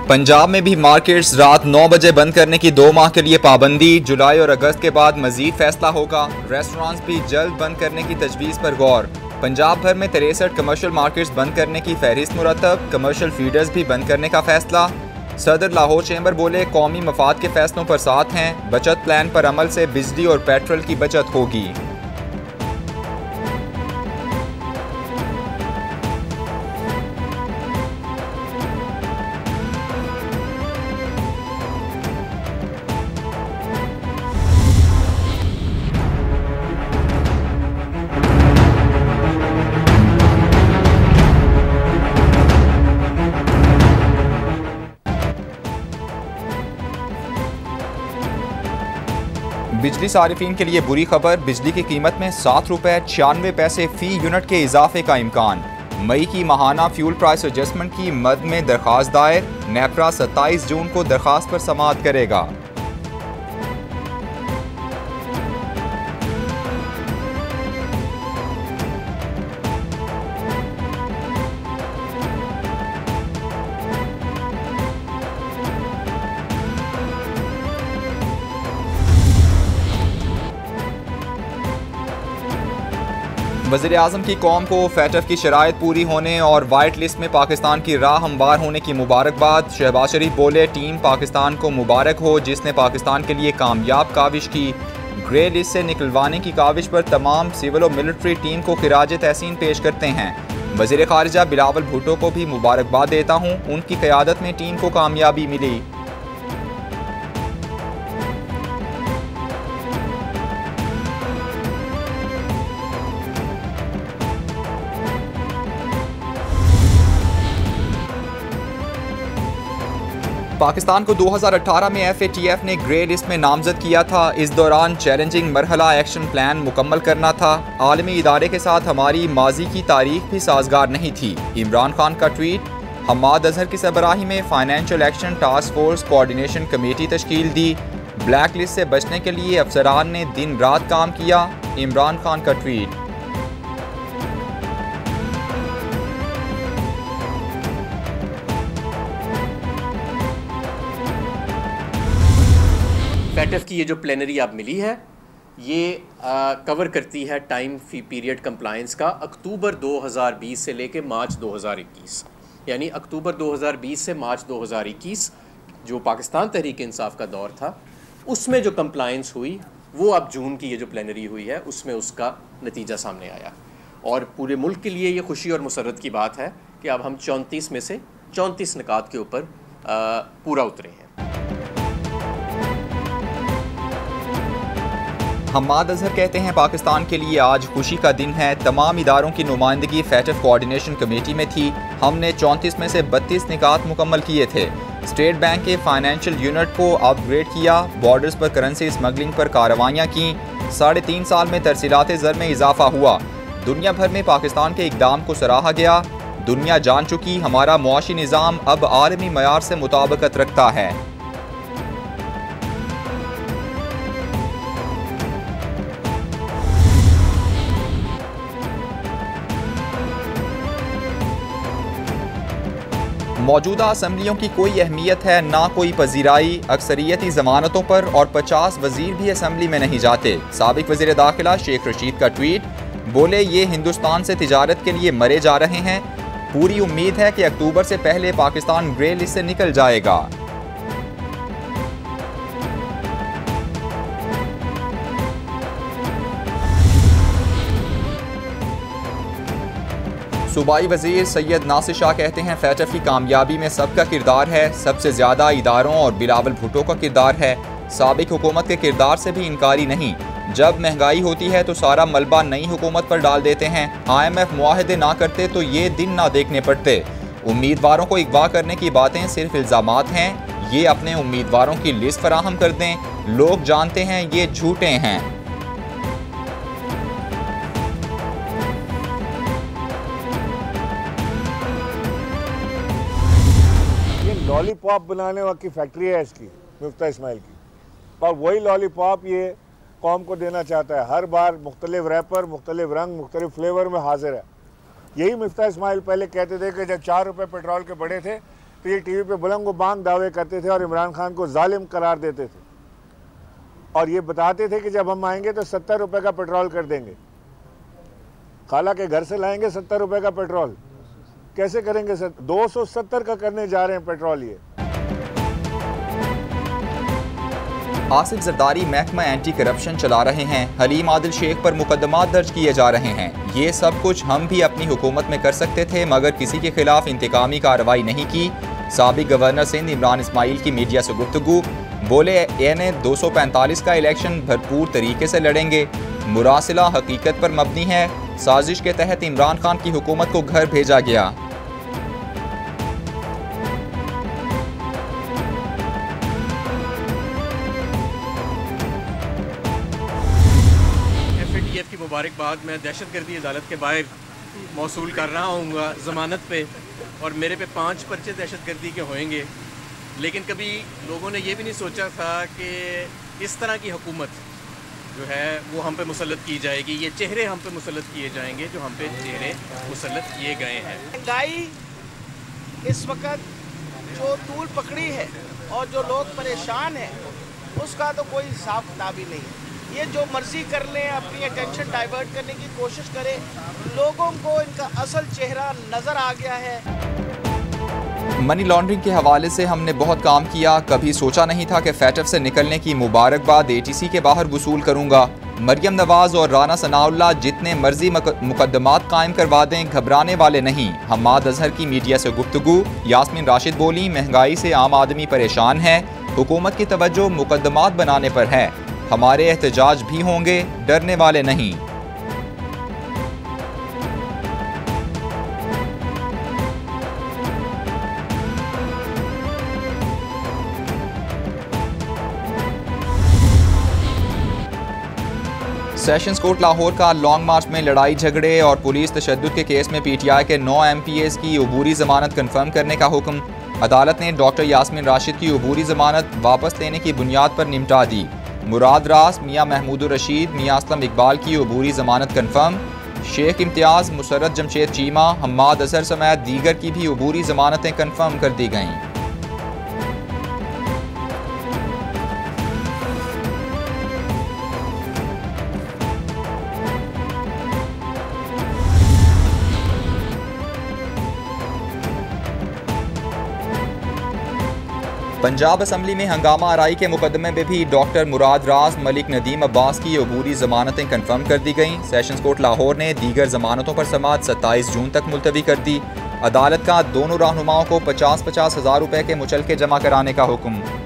पंजाब में भी मार्केट्स रात 9 बजे बंद करने की 2 माह के लिए पाबंदी। जुलाई और अगस्त के बाद मजीद फैसला होगा। रेस्टोरेंट्स भी जल्द बंद करने की तजवीज़ पर गौर। पंजाब भर में 63 कमर्शियल मार्केट्स बंद करने की फहरिस्त मुरतब। कमर्शियल फीडर्स भी बंद करने का फैसला। सदर लाहौर चैम्बर बोले कौमी मफाद के फैसलों पर साथ हैं। बचत प्लान पर अमल से बिजली और पेट्रोल की बचत होगी। बिजली सारिफीन के लिए बुरी खबर। बिजली की कीमत में 7 रुपये 96 पैसे फी यूनिट के इजाफे का इम्कान। मई की माहाना फ्यूल प्राइस एडजस्टमेंट की मद में दरख्वास्त दायर। नेपरा 27 जून को दरख्वास्त पर समाअत करेगा। वज़ीर आज़म की कौम को फैटफ की शराइत पूरी होने और वाइट लिस्ट में पाकिस्तान की राह हमवार होने की मुबारकबाद। शहबाज शरीफ बोले टीम पाकिस्तान को मुबारक हो जिसने पाकिस्तान के लिए कामयाब काविश की। ग्रे लिस्ट से निकलवाने की काविश पर तमाम सिविल और मिलिट्री टीम को खिराज तहसीन पेश करते हैं। वज़ीर ख़ारिजा बिलावल भुट्टो को भी मुबारकबाद देता हूँ, उनकी क़यादत में टीम को कामयाबी मिली। पाकिस्तान को 2018 में FATF ने ग्रे लिस्ट में नामजद किया था। इस दौरान चैलेंजिंग मरहला एक्शन प्लान मुकम्मल करना था। आलमी इदारे के साथ हमारी माजी की तारीख भी साजगार नहीं थी। इमरान खान का ट्वीट। हम्माद अजहर की सरबराही में Financial Action Task Force coordination committee तश्कील दी। ब्लैक लिस्ट से बचने के लिए अफसरान ने दिन रात काम किया। इमरान खान का ट्वीट। फैटफ की ये जो प्लेनरी आप मिली है ये कवर करती है टाइम फी पीरियड कंप्लायंस का अक्टूबर 2020 से लेके मार्च 2021, यानी अक्टूबर 2020 से मार्च 2021 जो पाकिस्तान तहरीक इंसाफ का दौर था उसमें जो कंप्लायंस हुई वो अब जून की ये जो प्लेनरी हुई है उसमें उसका नतीजा सामने आया। और पूरे मुल्क के लिए ये खुशी और मुसर्रत की बात है कि अब हम 34 में से 34 निकात के ऊपर पूरा उतरे हैं। हम्माद अजहर कहते हैं पाकिस्तान के लिए आज खुशी का दिन है। तमाम इदारों की नुमाइंदगी फैटफ कोऑर्डिनेशन कमेटी में थी। हमने 34 में से 32 निकात मुकम्मल किए थे। स्टेट बैंक के फाइनेंशियल यूनिट को अपग्रेड किया। बॉर्डर्स पर करेंसी स्मगलिंग पर कार्रवाइयाँ की। 3.5 साल में तरसीलात ज़र में इजाफा हुआ। दुनिया भर में पाकिस्तान के इक़दाम को सराहा गया। दुनिया जान चुकी हमारा मुआशी निज़ाम अब आलमी मयार से मुताबिकत रखता है। मौजूदा असम्बलियों की कोई अहमियत है ना कोई पजीराई। अक्सरियती जमानतों पर और 50 वजीर भी असम्बली में नहीं जाते। साबिक वजीर दाखिला शेख रशीद का ट्वीट। बोले ये हिंदुस्तान से तिजारत के लिए मरे जा रहे हैं। पूरी उम्मीद है कि अक्टूबर से पहले पाकिस्तान ग्रे लिस्ट से निकल जाएगा। सूबाई वजीर सैयद नासिर शाह कहते हैं फैटफ की कामयाबी में सबका किरदार है। सबसे ज़्यादा इदारों और बिलावल भुट्टो का किरदार है। साबिक हुकूमत के किरदार से भी इनकारी नहीं। जब महंगाई होती है तो सारा मलबा नई हुकूमत पर डाल देते हैं। IMF मुआहदे ना करते तो ये दिन ना देखने पड़ते। उम्मीदवारों को अगवा करने की बातें सिर्फ इल्ज़ामात हैं। ये अपने उम्मीदवारों की लिस्ट फराहम कर दें। लोग जानते हैं ये झूठे हैं। लॉलीपॉप बनाने की फैक्ट्री है इसकी, मुफ्ता इस्माइल की, और वही लॉलीपॉप ये कौम को देना चाहता है। हर बार मुख्तलिफ रैपर, मुख्तलिफ रंग, मुख्तलिफ फ्लेवर में हाजिर है। यही मुफ्ता इस्माइल पहले कहते थे कि जब 4 रुपये पेट्रोल के बढ़े थे तो ये टीवी पे बुलंद बांग दावे करते थे और इमरान खान को जालिम करार देते थे और ये बताते थे कि जब हम आएंगे तो 70 रुपए का पेट्रोल कर देंगे। खाला के घर से लाएंगे 70 रुपए का पेट्रोल, कैसे करेंगे सर? 270 का करने जा रहे हैं पेट्रोल। ये आसिफ जरदारी महकमा एंटी करप्शन चला रहे हैं, हलीम आदिल शेख पर मुकदमा दर्ज किए जा रहे हैं। ये सब कुछ हम भी अपनी हुकूमत में कर सकते थे मगर किसी के खिलाफ इंतकामी कार्रवाई नहीं की। साबिक गवर्नर सिंध इमरान इस्माइल की मीडिया से गुफ्तगू, बोले एने 245 का इलेक्शन भरपूर तरीके से लड़ेंगे। मुरासिला हकीकत पर मबनी है। साजिश के तहत इमरान खान की हुकूमत को घर भेजा गया। FATF की मुबारकबाद। मैं दहशतगर्दी अदालत के बाहर मौसूल कर रहा हूँ ज़मानत पे, और मेरे पे 5 पर्चे दहशतगर्दी के होंगे। लेकिन कभी लोगों ने ये भी नहीं सोचा था कि इस तरह की हुकूमत जो है वो हम पे मुसल्लत की जाएगी। ये चेहरे हम पे मुसल्लत किए जाएंगे जो हम पे चेहरे मुसल्लत किए गए हैं। महंगाई इस वक्त जो तूल पकड़ी है और जो लोग परेशान हैं उसका तो कोई हिसाब किताब ही नहीं है। ये जो मर्जी कर लें, अपनी अटेंशन डाइवर्ट करने की कोशिश करें, लोगों को इनका असल चेहरा नज़र आ गया है। मनी लॉन्ड्रिंग के हवाले से हमने बहुत काम किया, कभी सोचा नहीं था कि फैटफ से निकलने की मुबारकबाद ATC के बाहर वसूल करूंगा। मरियम नवाज और राना सनाउल्लाह जितने मर्जी मुकदमात कायम करवा दें, घबराने वाले नहीं। हम्माद अजहर की मीडिया से गुफ्तगू, यास्मीन राशिद बोली, महंगाई से आम आदमी परेशान है, हुकूमत की तवज्जो मुकदमात बनाने पर है। हमारे एहतजाज भी होंगे, डरने वाले नहीं। सेशंस कोर्ट लाहौर का लॉन्ग मार्च में लड़ाई झगड़े और पुलिस तशद्दुद के केस में PTI के 9 MPs की अबूरी जमानत कन्फर्म करने का हुक्म। अदालत ने डॉक्टर यास्मीन राशिद की अबूरी जमानत वापस लेने की बुनियाद पर निपटा दी। मुराद रास, मियाँ महमूदुर रशीद, मियाँ असलम इकबाल की अबूरी जमानत कन्फर्म। शेख इम्तियाज़, मुसर्रत जमशेद चीमा, हम्माद अजहर समेत दीगर की भी अबूरी जमानतें कन्फर्म कर दी गईं। पंजाब असम्बली में हंगामा आराई के मुकदमे में भी डॉक्टर मुराद रास, मलिक नदीम अब्बास की अबूरी जमानतें कन्फर्म कर दी गईं। सेशंस कोर्ट लाहौर ने दीगर जमानतों पर समाअत 27 जून तक मुलतवी कर दी। अदालत का दोनों रहनुमाओं को 50-50 हज़ार रुपए के मुचलके जमा कराने का हुक्म।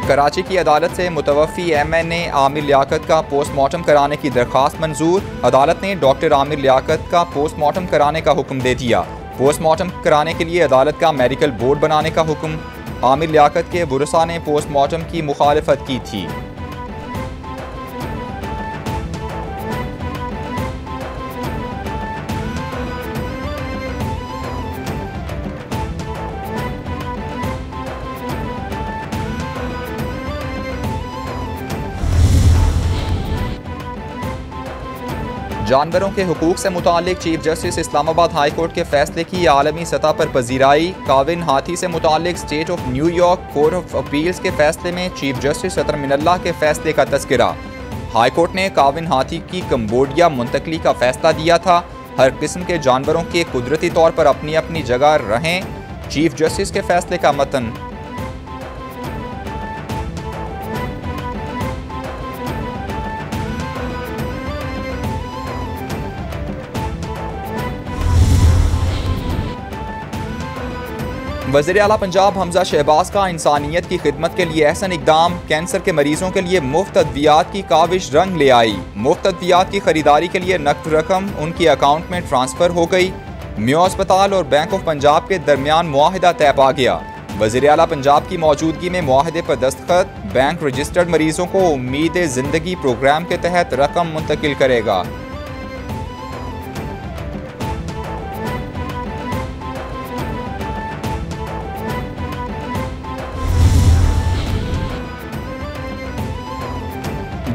कराची की अदालत से मुतवफ़ी MNA आमिर लियाकत का पोस्टमार्टम कराने की दरख्वास्त मंजूर। अदालत ने डॉक्टर आमिर लियाकत का पोस्टमार्टम कराने का हुक्म दे दिया। पोस्टमार्टम कराने के लिए अदालत का मेडिकल बोर्ड बनाने का हुक्म। आमिर लियाकत के वुरसा ने पोस्टमार्टम की मुखालफत की थी। जानवरों के हुकूक से मुतालिक chief justice Islamabad high court के फैसले की आलमी सतह पर पजीराई। काविन हाथी से मुतालिक state of New York court of appeals के फैसले में चीफ जस्टिस अतर मिनल्लाह के फैसले का तस्करा। हाई कोर्ट ने काविन हाथी की कंबोडिया मुंतकली का फैसला दिया था। हर किस्म के जानवरों के कुदरती तौर पर अपनी अपनी जगह रहें। चीफ जस्टिस के फैसले का मतन। वज़ीर आला पंजाब हमजा शहबाज का इंसानियत की खिदमत के लिए एहसन इकदाम। कैंसर के मरीजों के लिए मुफ्त अद्वियात की काविश रंग ले आई। मुफ्त अद्वियात की खरीदारी के लिए नकद रकम उनकी अकाउंट में ट्रांसफ़र हो गई। म्यो अस्पताल और बैंक ऑफ पंजाब के दरमियान मुआहिदा तय पा गया। वज़ीर आला पंजाब की मौजूदगी में मुआहिदे पर दस्तखत। बैंक रजिस्टर्ड मरीजों को उम्मीद ज़िंदगी प्रोग्राम के तहत रकम मुंतकिल करेगा।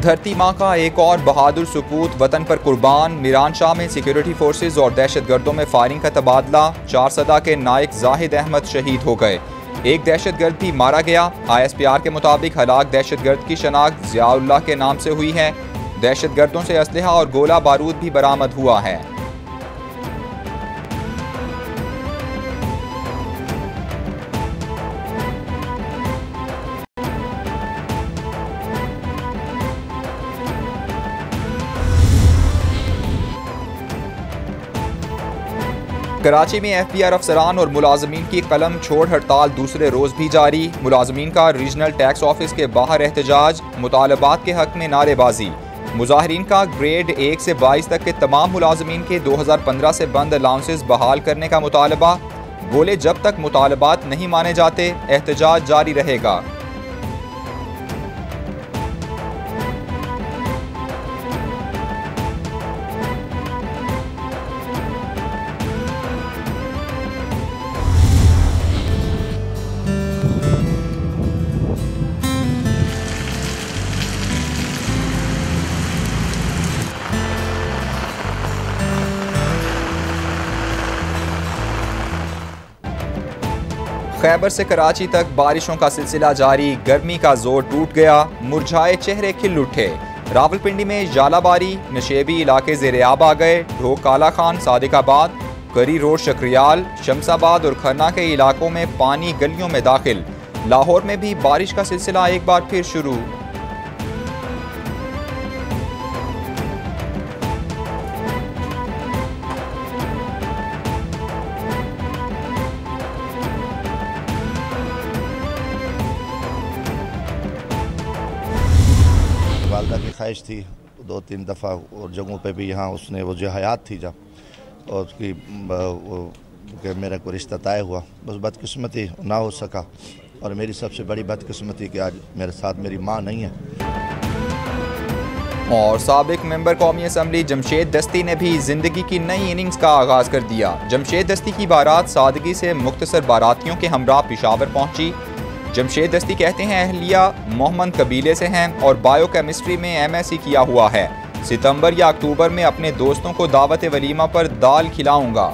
धरती माँ का एक और बहादुर सपूत वतन पर कुर्बान। मीरान शाह में सिक्योरिटी फोर्सेज और दहशतगर्दों में फायरिंग का तबादला। चारसदा के नायक जाहिद अहमद शहीद हो गए। एक दहशतगर्द भी मारा गया। ISPR के मुताबिक हलाक दहशतगर्द की शनाख्त ज़ियाउल्लाह के नाम से हुई है। दहशतगर्दों से असलहा और गोला बारूद भी बरामद हुआ है। कराची में FBI अफसरान और मुलाजमीन की कलम छोड़ हड़ताल दूसरे रोज भी जारी। मुलाजमीन का रीजनल टैक्स ऑफिस के बाहर एहतजाज। मुतालबात के हक में नारेबाजी। मुजाहिरीन का ग्रेड 1 से 22 तक के तमाम मुलाजमीन के 2015 से बंद अलाउंसेस बहाल करने का मुतालबा। बोले जब तक मुतालबात नहीं माने जाते एहतजाज जारी रहेगा। खैबर से कराची तक बारिशों का सिलसिला जारी। गर्मी का जोर टूट गया। मुरझाए चेहरे खिल उठे। रावलपिंडी में जालाबारी। नशेबी इलाके ज़ेर-ए-आब आ गए। ढोक काला खान, सादिकाबाद, करी रोड, शकरियाल, शमसाबाद और खन्ना के इलाकों में पानी गलियों में दाखिल। लाहौर में भी बारिश का सिलसिला एक बार फिर शुरू। वालदा की ख्वाहिश थी 2-3 दफ़ा और जगहों पे भी यहाँ उसने वो जो हयात थी जब और उसकी मेरा कोई रिश्ता तय हुआ। बस बदकिस्मती ना हो सका और मेरी सबसे बड़ी बदकिस्मती कि आज मेरे साथ मेरी माँ नहीं है। और साबिक मेंबर कौमी असम्बली जमशेद दस्ती ने भी जिंदगी की नई इनिंग्स का आगाज़ कर दिया। जमशेद दस्ती की बारात सादगी से मुख्तसर बारातियों के हमरा पिशावर पहुंची। जमशेद दस्ती कहते हैं अहलिया मोहम्मद कबीले से हैं और बायोकेमिस्ट्री में MSc किया हुआ है। सितंबर या अक्टूबर में अपने दोस्तों को दावत वलीमा पर दाल खिलाऊंगा।